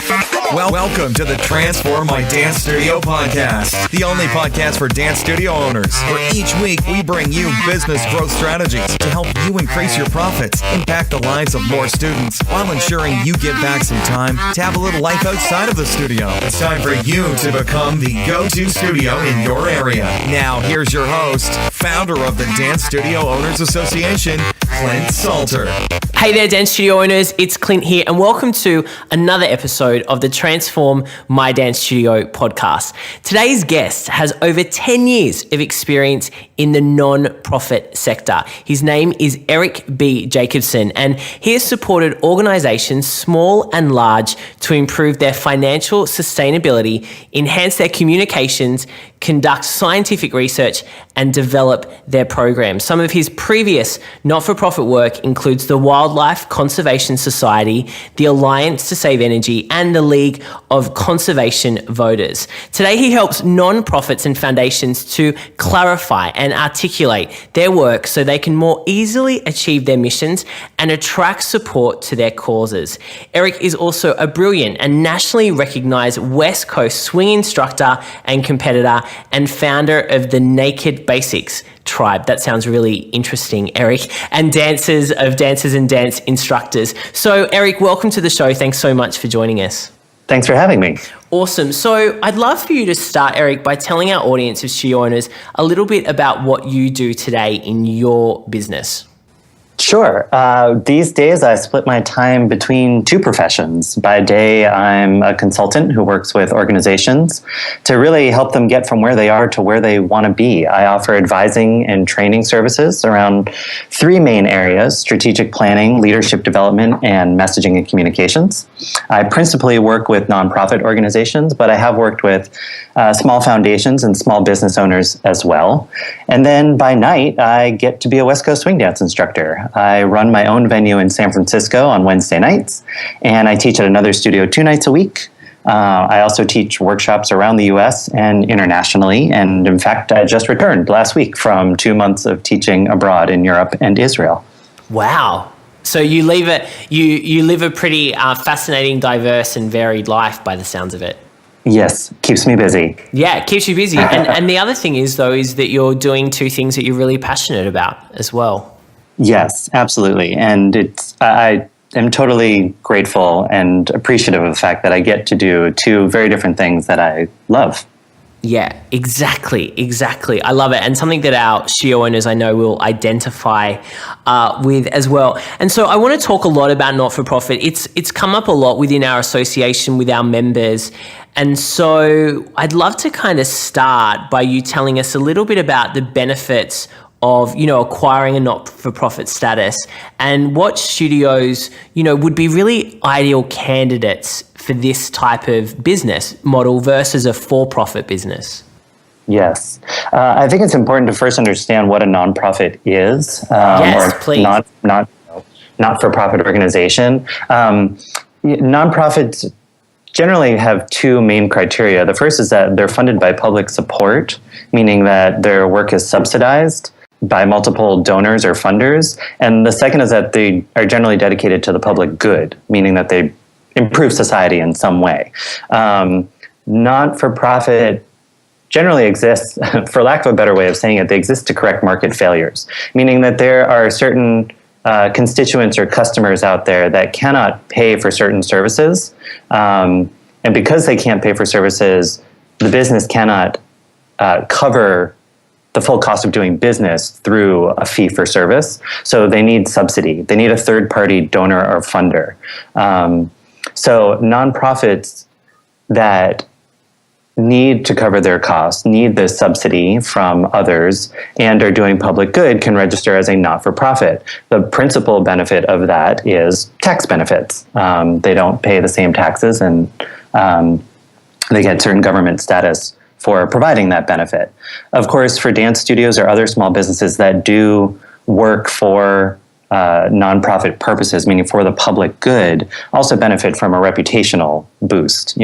Welcome to the Transform My Dance Studio podcast, the only podcast for dance studio owners, where each week we bring you business growth strategies to help you increase your profits, impact the lives of more students, while ensuring you get back some time to have a little life outside of the studio. It's time for you to become the go-to studio in your area. Now, here's your host, founder of the Dance Studio Owners Association, Clint Salter. Hey there, dance studio owners. It's Clint here, and welcome to another episode of the Transform My Dance Studio podcast. Today's guest has over 10 years of experience in the non-profit sector. His name is Eric B Jacobson, and he has supported organizations, small and large, to improve their financial sustainability, enhance their communications, conduct scientific research, and develop their programs. Some of his previous not-for-profit work includes the Wildlife Conservation Society, the Alliance to Save Energy, and the League of Conservation Voters. Today, he helps non-profits and foundations to clarify and articulate their work so they can more easily achieve their missions and attract support to their causes. Eric is also a brilliant and nationally recognized West Coast swing instructor and competitor, and founder of the Naked Basics tribe. That sounds really interesting, Eric. And dancers and dance instructors. So, Eric, welcome to the show. Thanks so much for joining us. Thanks for having me. Awesome. So I'd love for you to start, Eric, by telling our audience of studio owners a little bit about what you do today in your business. Sure. These days, I split my time between two professions. By day, I'm a consultant who works with organizations to really help them get from where they are to where they want to be. I offer advising and training services around three main areas: strategic planning, leadership development, and messaging and communications. I principally work with nonprofit organizations, but I have worked with small foundations and small business owners as well. And then by night, I get to be a West Coast swing dance instructor. I run my own venue in San Francisco on Wednesday nights, and I teach at another studio 2 nights a week. I also teach workshops around the U.S. and internationally, and in fact, I just returned last week from 2 months of teaching abroad in Europe and Israel. Wow. So you live a pretty fascinating, diverse, and varied life by the sounds of it. Yes, keeps me busy. Yeah, it keeps you busy. And the other thing is that you're doing two things that you're really passionate about as well. Yes, absolutely. And I am totally grateful and appreciative of the fact that I get to do two very different things that I love. Yeah, exactly. I love it. And something that our studio owners I know will identify with as well. And so I want to talk a lot about not-for-profit. It's come up a lot within our association with our members. And so I'd love to kind of start by you telling us a little bit about the benefits of, acquiring a not-for-profit status, and what studios, would be really ideal candidates for this type of business model versus a for-profit business. Yes. I think it's important to first understand what a nonprofit is. Yes, please. Not-for-profit organization. Nonprofits generally have two main criteria. The first is that they're funded by public support, meaning that their work is subsidized by multiple donors or funders. And the second is that they are generally dedicated to the public good, meaning that they improve society in some way. Not-for-profit generally exists, for lack of a better way of saying it, they exist to correct market failures, meaning that there are certain constituents or customers out there that cannot pay for certain services. And because they can't pay for services, the business cannot cover the full cost of doing business through a fee for service. So they need subsidy. They need a third-party donor or funder. So nonprofits that need to cover their costs, need this subsidy from others, and are doing public good can register as a not-for-profit. The principal benefit of that is tax benefits. They don't pay the same taxes, and they get certain government status for providing that benefit. Of course, for dance studios or other small businesses that do work for nonprofit purposes, meaning for the public good, also benefit from a reputational boost.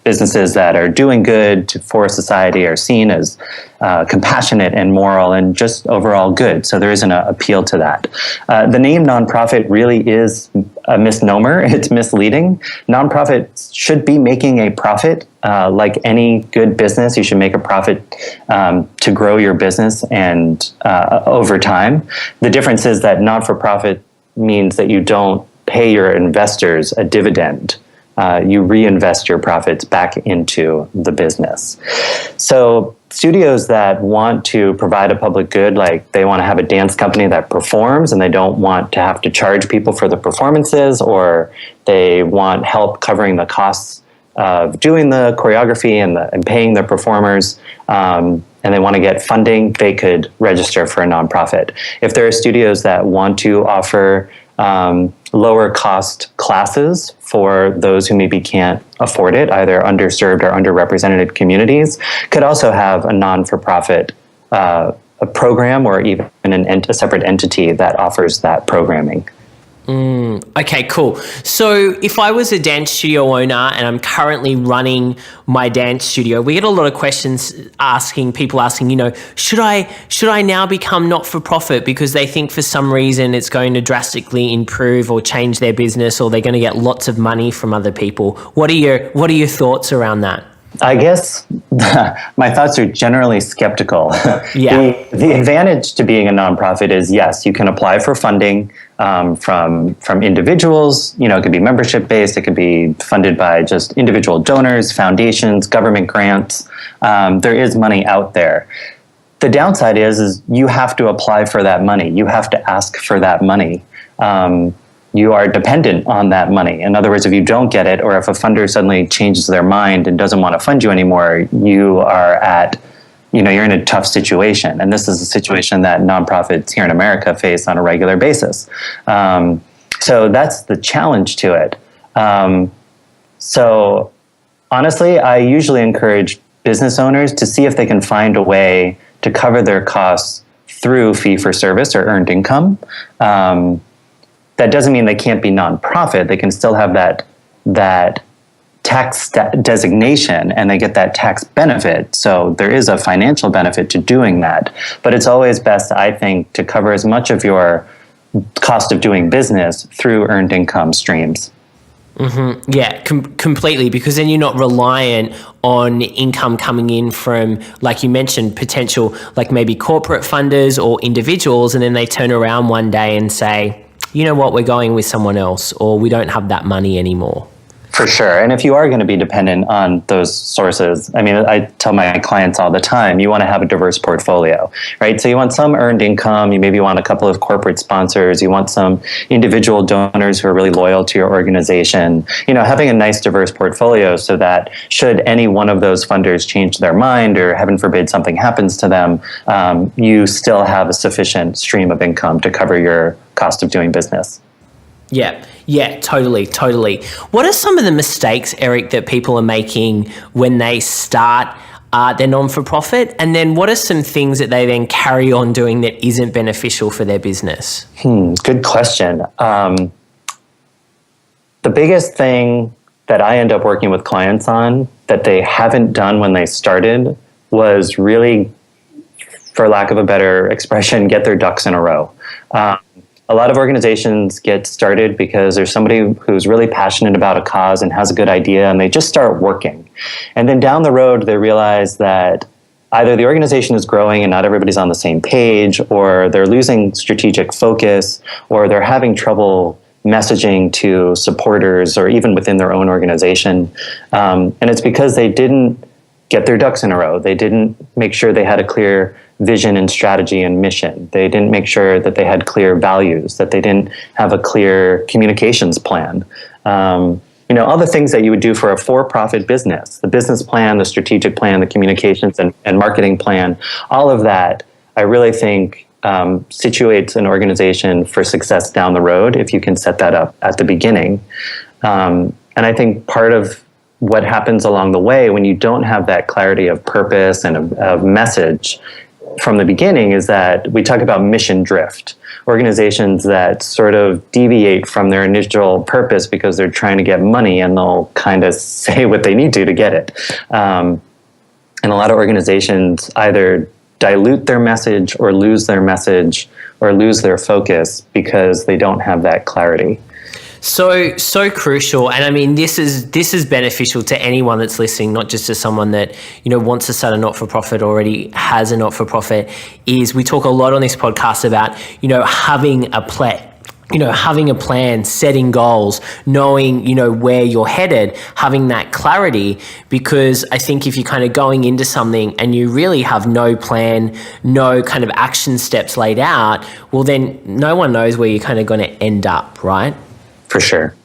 businesses that are doing good for society are seen as compassionate and moral and just overall good. So there isn't an appeal to that. The name nonprofit really is a misnomer. It's misleading. Nonprofit should be making a profit. Like any good business, you should make a profit to grow your business and over time. The difference is that not-for-profit means that you don't pay your investors a dividend. You reinvest your profits back into the business. So studios that want to provide a public good, like they want to have a dance company that performs and they don't want to have to charge people for the performances, or they want help covering the costs of doing the choreography and paying the performers, and they want to get funding, they could register for a nonprofit. If there are studios that want to offer lower cost classes for those who maybe can't afford it, either underserved or underrepresented communities, could also have a non-for-profit a program or even a separate entity that offers that programming. Okay, cool. So if I was a dance studio owner and I'm currently running my dance studio, we get a lot of questions people asking, should I now become not-for-profit because they think for some reason it's going to drastically improve or change their business, or they're going to get lots of money from other people? What are your thoughts around that? I guess my thoughts are generally skeptical. Yeah. The advantage to being a nonprofit is, yes, you can apply for funding from individuals. It could be membership based. It could be funded by just individual donors, foundations, government grants. There is money out there. The downside is you have to apply for that money. You have to ask for that money. You are dependent on that money. In other words, if you don't get it, or if a funder suddenly changes their mind and doesn't want to fund you anymore, you are you're in a tough situation. And this is a situation that nonprofits here in America face on a regular basis. So that's the challenge to it. So honestly, I usually encourage business owners to see if they can find a way to cover their costs through fee for service or earned income. That doesn't mean they can't be nonprofit. They can still have that tax designation and they get that tax benefit. So there is a financial benefit to doing that. But it's always best, I think, to cover as much of your cost of doing business through earned income streams. Mm-hmm. Yeah, completely, because then you're not reliant on income coming in from, like you mentioned, potential, like maybe corporate funders or individuals, and then they turn around one day and say, you know what, we're going with someone else, or we don't have that money anymore. For sure. And if you are going to be dependent on those sources, I tell my clients all the time, you want to have a diverse portfolio, right? So you want some earned income, you maybe want a couple of corporate sponsors, you want some individual donors who are really loyal to your organization, having a nice diverse portfolio so that should any one of those funders change their mind or heaven forbid something happens to them, you still have a sufficient stream of income to cover your cost of doing business. Yeah, totally. What are some of the mistakes, Eric, that people are making when they start their non-for-profit? And then what are some things that they then carry on doing that isn't beneficial for their business? Good question. The biggest thing that I end up working with clients on that they haven't done when they started was really, for lack of a better expression, get their ducks in a row. A lot of organizations get started because there's somebody who's really passionate about a cause and has a good idea, and they just start working. And then down the road, they realize that either the organization is growing and not everybody's on the same page, or they're losing strategic focus, or they're having trouble messaging to supporters or even within their own organization. And it's because they didn't get their ducks in a row. They didn't make sure they had a clear vision and strategy and mission. They didn't make sure that they had clear values, that they didn't have a clear communications plan. All the things that you would do for a for-profit business, the business plan, the strategic plan, the communications and marketing plan, all of that, I really think situates an organization for success down the road if you can set that up at the beginning. And I think part of what happens along the way when you don't have that clarity of purpose and of message from the beginning is that we talk about mission drift, organizations that sort of deviate from their initial purpose because they're trying to get money, and they'll kind of say what they need to get it. And a lot of organizations either dilute their message or lose their message or lose their focus because they don't have that clarity. So crucial. And I mean, this is beneficial to anyone that's listening, not just to someone that, wants to start a not-for-profit, already has a not-for-profit. Is we talk a lot on this podcast about, having a plan. Having a plan, setting goals, knowing, where you're headed, having that clarity, because I think if you're kind of going into something and you really have no plan, no kind of action steps laid out, well, then no one knows where you're kind of going to end up, right? For sure.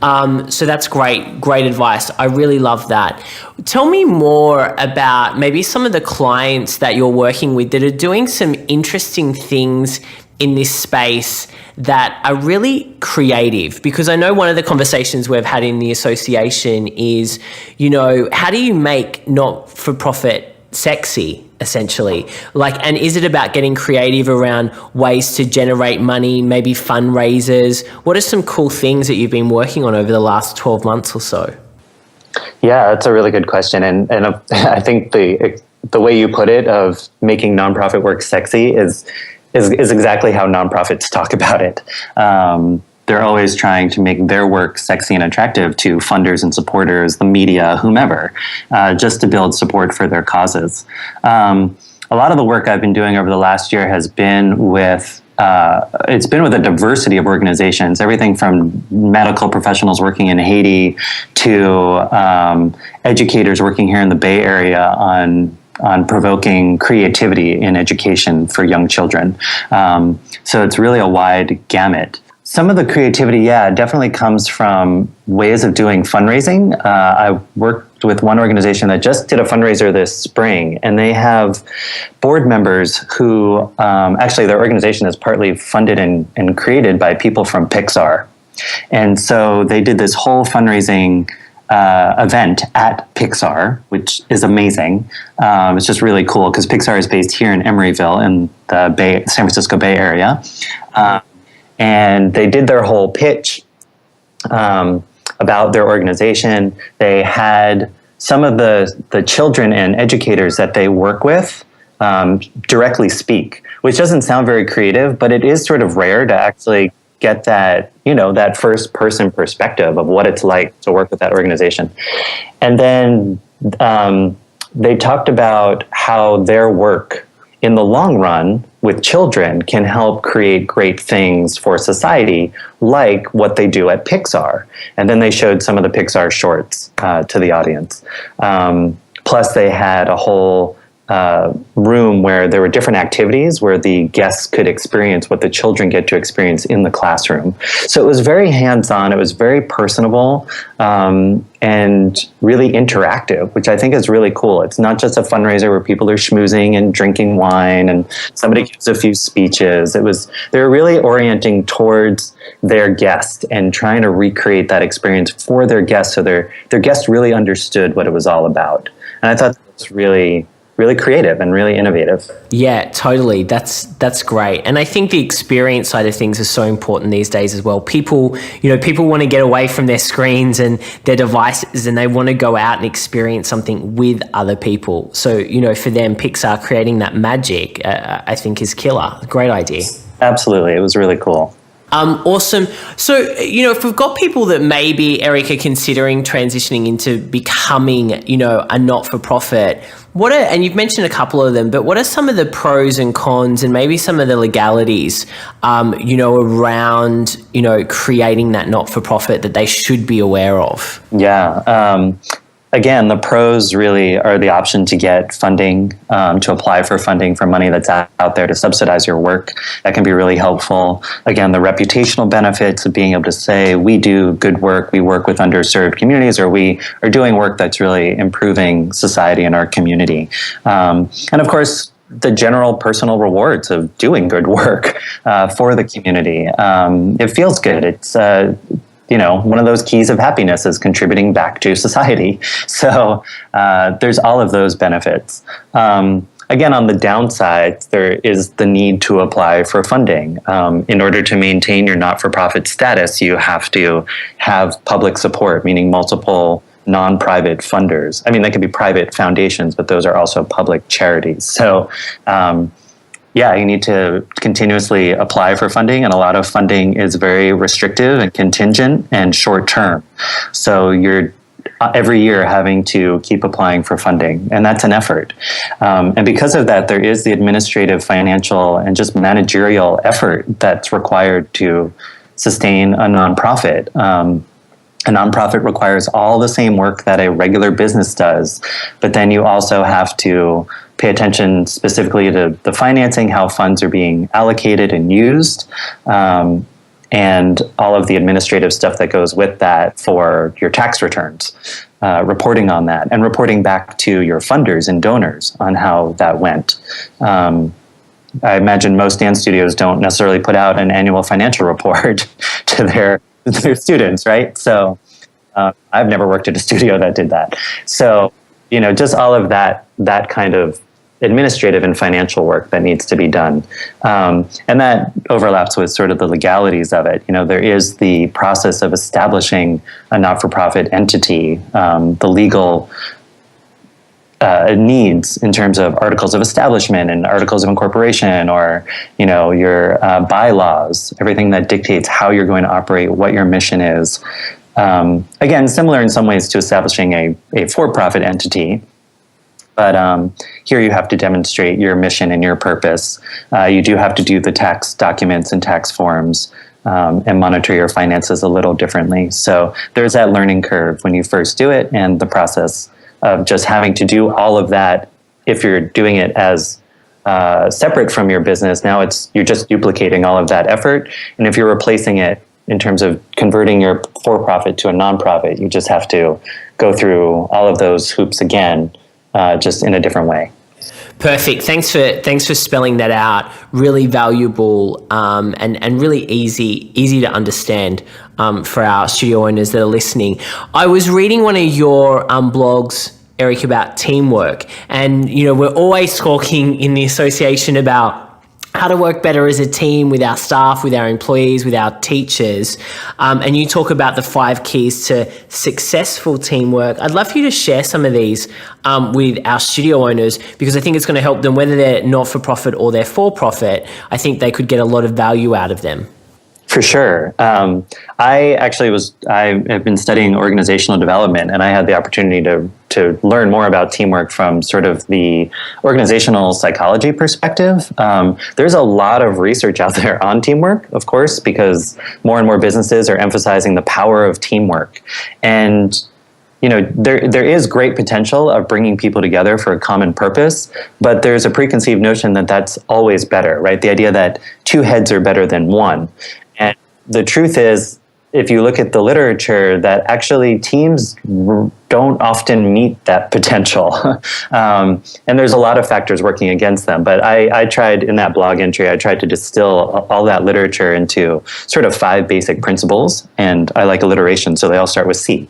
So that's great advice. I really love that. Tell me more about maybe some of the clients that you're working with that are doing some interesting things in this space that are really creative, because I know one of the conversations we've had in the association is, how do you make not-for-profit sexy, essentially? And is it about getting creative around ways to generate money, maybe fundraisers? What are some cool things that you've been working on over the last 12 months or so? Yeah, that's a really good question. And I think the way you put it of making nonprofit work sexy is exactly how nonprofits talk about it. They're always trying to make their work sexy and attractive to funders and supporters, the media, whomever, just to build support for their causes. A lot of the work I've been doing over the last year has been with a diversity of organizations, everything from medical professionals working in Haiti to educators working here in the Bay Area on provoking creativity in education for young children. So it's really a wide gamut. Some of the creativity, definitely comes from ways of doing fundraising. I worked with one organization that just did a fundraiser this spring, and they have board members who, actually their organization is partly funded and created by people from Pixar. And so they did this whole fundraising event at Pixar, which is amazing. It's just really cool because Pixar is based here in Emeryville in the San Francisco Bay Area. And they did their whole pitch about their organization. They had some of the children and educators that they work with directly speak, which doesn't sound very creative, but it is sort of rare to actually get that, that first person perspective of what it's like to work with that organization. And then they talked about how their work in the long run with children can help create great things for society, like what they do at Pixar. And then they showed some of the Pixar shorts to the audience. Plus, they had a whole room where there were different activities where the guests could experience what the children get to experience in the classroom. So it was very hands-on, it was very personable, and really interactive, which I think is really cool. It's not just a fundraiser where people are schmoozing and drinking wine and somebody gives a few speeches. They were really orienting towards their guest and trying to recreate that experience for their guests so their guests really understood what it was all about. And I thought that was really creative and really innovative. Yeah, totally. That's great. And I think the experience side of things is so important these days as well. People want to get away from their screens and their devices, and they want to go out and experience something with other people. So, for them, Pixar creating that magic, I think is killer. Great idea. Absolutely. It was really cool. Awesome. So, if we've got people that maybe, Eric, are considering transitioning into becoming, a not-for-profit, and you've mentioned a couple of them, but what are some of the pros and cons and maybe some of the legalities, around, creating that not-for-profit that they should be aware of? Yeah. Again, the pros really are the option to get funding, to apply for funding for money that's out there to subsidize your work. That can be really helpful. Again, the reputational benefits of being able to say, we do good work, we work with underserved communities, or we are doing work that's really improving society and our community. And of course, the general personal rewards of doing good work for the community. It feels good. It's one of those keys of happiness is contributing back to society. So there's all of those benefits. Again, on the downside, there is the need to apply for funding. In order to maintain your not-for-profit status, you have to have public support, meaning multiple non-private funders. I mean, they could be private foundations, but those are also public charities. So, you need to continuously apply for funding, and a lot of funding is very restrictive and contingent and short-term. So you're every year having to keep applying for funding, and that's an effort. And because of that, there is the administrative, financial, and just managerial effort that's required to sustain a nonprofit. A nonprofit requires all the same work that a regular business does, but then you also have to pay attention specifically to the financing, how funds are being allocated and used, and all of the administrative stuff that goes with that for your tax returns, reporting on that, and reporting back to your funders and donors on how that went. I imagine most dance studios don't necessarily put out an annual financial report to their students, right? So I've never worked at a studio that did that. So, just all of that kind of administrative and financial work that needs to be done. And that overlaps with sort of the legalities of it. There is the process of establishing a not-for-profit entity, the legal needs in terms of articles of establishment and articles of incorporation, or your bylaws, everything that dictates how you're going to operate, what your mission is. Again, similar in some ways to establishing a for-profit entity, but here you have to demonstrate your mission and your purpose. You do have to do the tax documents and tax forms, and monitor your finances a little differently. So there's that learning curve when you first do it, and the process of just having to do all of that. If you're doing it as separate from your business, now you're just duplicating all of that effort. And if you're replacing it in terms of converting your for-profit to a nonprofit, you just have to go through all of those hoops again, just in a different way. Perfect. Thanks for spelling that out. Really valuable, and really easy to understand for our studio owners that are listening. I was reading one of your blogs, Eric, about teamwork, and we're always talking in the association about how to work better as a team with our staff, with our employees, with our teachers. And you talk about the 5 keys to successful teamwork. I'd love for you to share some of these with our studio owners, because I think it's going to help them, whether they're not-for-profit or they're for-profit. I think they could get a lot of value out of them. For sure. I have been studying organizational development, and I had the opportunity to learn more about teamwork from sort of the organizational psychology perspective. There's a lot of research out there on teamwork, of course, because more and more businesses are emphasizing the power of teamwork. And there is great potential of bringing people together for a common purpose, but there's a preconceived notion that that's always better, right? The idea that 2 heads are better than 1. And the truth is, if you look at the literature, that actually teams don't often meet that potential. And there's a lot of factors working against them. But I tried, in that blog entry, I tried to distill all that literature into sort of 5 basic principles. And I like alliteration, so they all start with C.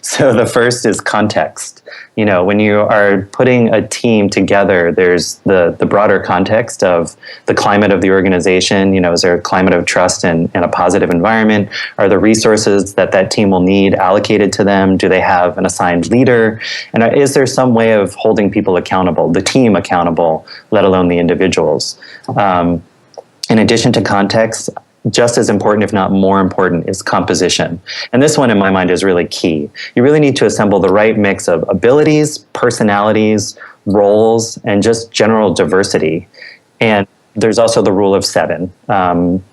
So the first is context. When you are putting a team together, there's the broader context of the climate of the organization. Is there a climate of trust and a positive environment? Are the resources that team will need allocated to them? Do they have an assigned leader? And is there some way of holding people accountable, the team accountable, let alone the individuals? In addition to context, just as important, if not more important, is composition. And this one, in my mind, is really key. You really need to assemble the right mix of abilities, personalities, roles, and just general diversity. And there's also the rule of 7.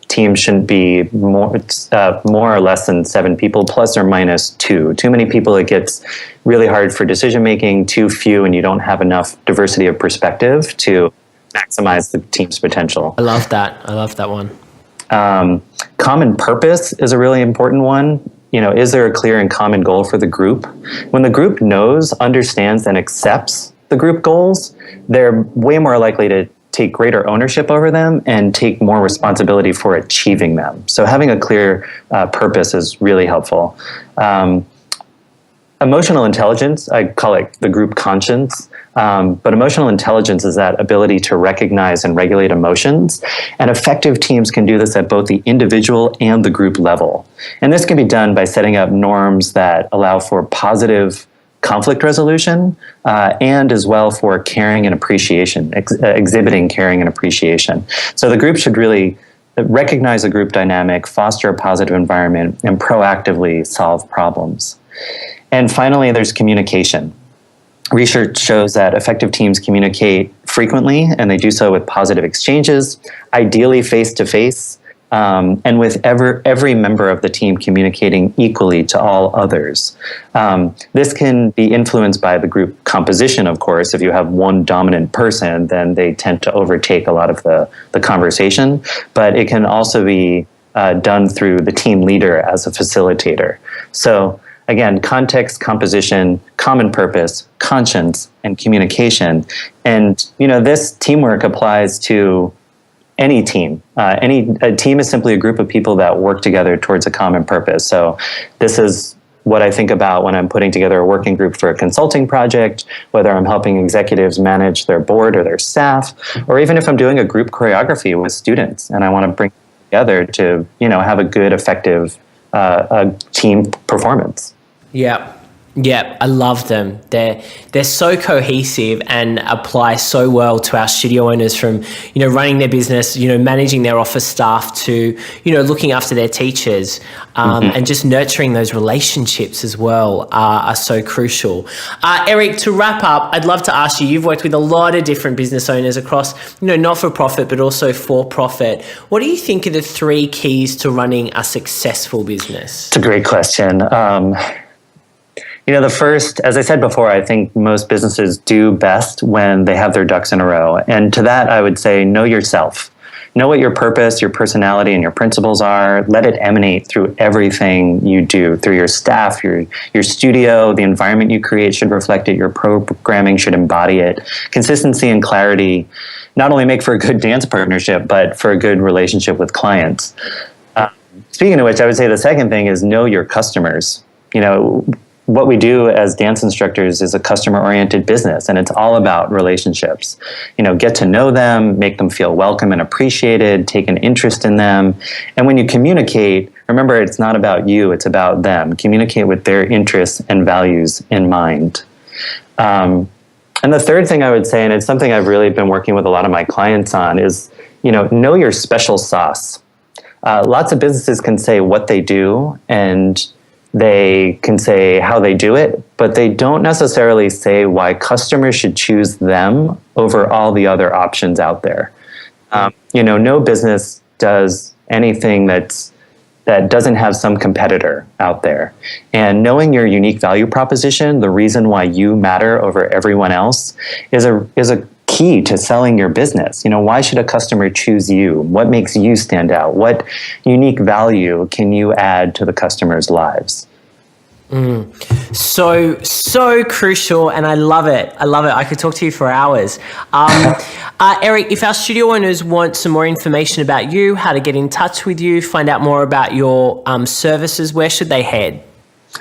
Teams shouldn't be more or less than 7 people, plus or minus 2. Too many people, it gets really hard for decision making. Too few, and you don't have enough diversity of perspective to maximize the team's potential. I love that one. Common purpose is a really important one. Is there a clear and common goal for the group? When the group knows, understands, and accepts the group goals, they're way more likely to take greater ownership over them and take more responsibility for achieving them. So having a clear purpose is really helpful. Emotional intelligence, I call it the group conscience, but emotional intelligence is that ability to recognize and regulate emotions, and effective teams can do this at both the individual and the group level. And this can be done by setting up norms that allow for positive conflict resolution and as well for caring and appreciation, exhibiting caring and appreciation. So the group should really recognize a group dynamic, foster a positive environment, and proactively solve problems. And finally, there's communication. Research shows that effective teams communicate frequently, and they do so with positive exchanges, ideally face-to-face, and with every member of the team communicating equally to all others. This can be influenced by the group composition, of course. If you have one dominant person, then they tend to overtake a lot of the conversation, but it can also be done through the team leader as a facilitator. So again, context, composition, common purpose, conscience, and communication. And, this teamwork applies to any team. A team is simply a group of people that work together towards a common purpose. So this is what I think about when I'm putting together a working group for a consulting project, whether I'm helping executives manage their board or their staff, or even if I'm doing a group choreography with students and I want to bring them together to, have a good, effective team performance. Yeah, I love them. They're so cohesive and apply so well to our studio owners, from, running their business, managing their office staff, to, looking after their teachers, and just nurturing those relationships as well are so crucial. Eric, to wrap up, I'd love to ask you, you've worked with a lot of different business owners across, not-for-profit, but also for-profit. What do you think are the 3 keys to running a successful business? It's a great question. The first, as I said before, I think most businesses do best when they have their ducks in a row. And to that, I would say, know yourself. Know what your purpose, your personality, and your principles are. Let it emanate through everything you do, through your staff, your studio. The environment you create should reflect it. Your programming should embody it. Consistency and clarity not only make for a good dance partnership, but for a good relationship with clients. Speaking of which, I would say the second thing is know your customers. What we do as dance instructors is a customer-oriented business, and it's all about relationships. Get to know them, make them feel welcome and appreciated, take an interest in them. And when you communicate, remember, it's not about you, it's about them. Communicate with their interests and values in mind. And the third thing I would say, and it's something I've really been working with a lot of my clients on, is, know your special sauce. Lots of businesses can say what they do, and they can say how they do it, but they don't necessarily say why customers should choose them over all the other options out there. No business does anything that doesn't have some competitor out there. And knowing your unique value proposition, the reason why you matter over everyone else, is a key to selling your business. Why should a customer choose you? What makes you stand out? What unique value can you add to the customer's lives? So crucial, and I love it. I could talk to you for hours. Eric, if our studio owners want some more information about you, how to get in touch with you, find out more about your services, where should they head?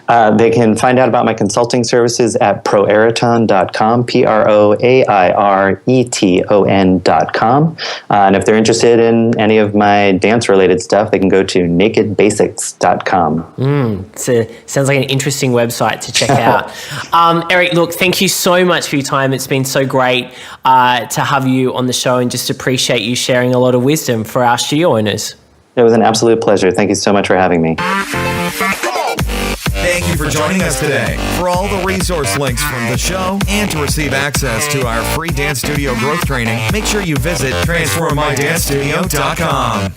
They can find out about my consulting services at proaereton.com, PROAIRETON.com. And if they're interested in any of my dance-related stuff, they can go to nakedbasics.com. Sounds like an interesting website to check out. Eric, look, thank you so much for your time. It's been so great to have you on the show, and just appreciate you sharing a lot of wisdom for our studio owners. It was an absolute pleasure. Thank you so much for having me. Thank you for joining us today. For all the resource links from the show and to receive access to our free dance studio growth training, make sure you visit transformmydancestudio.com.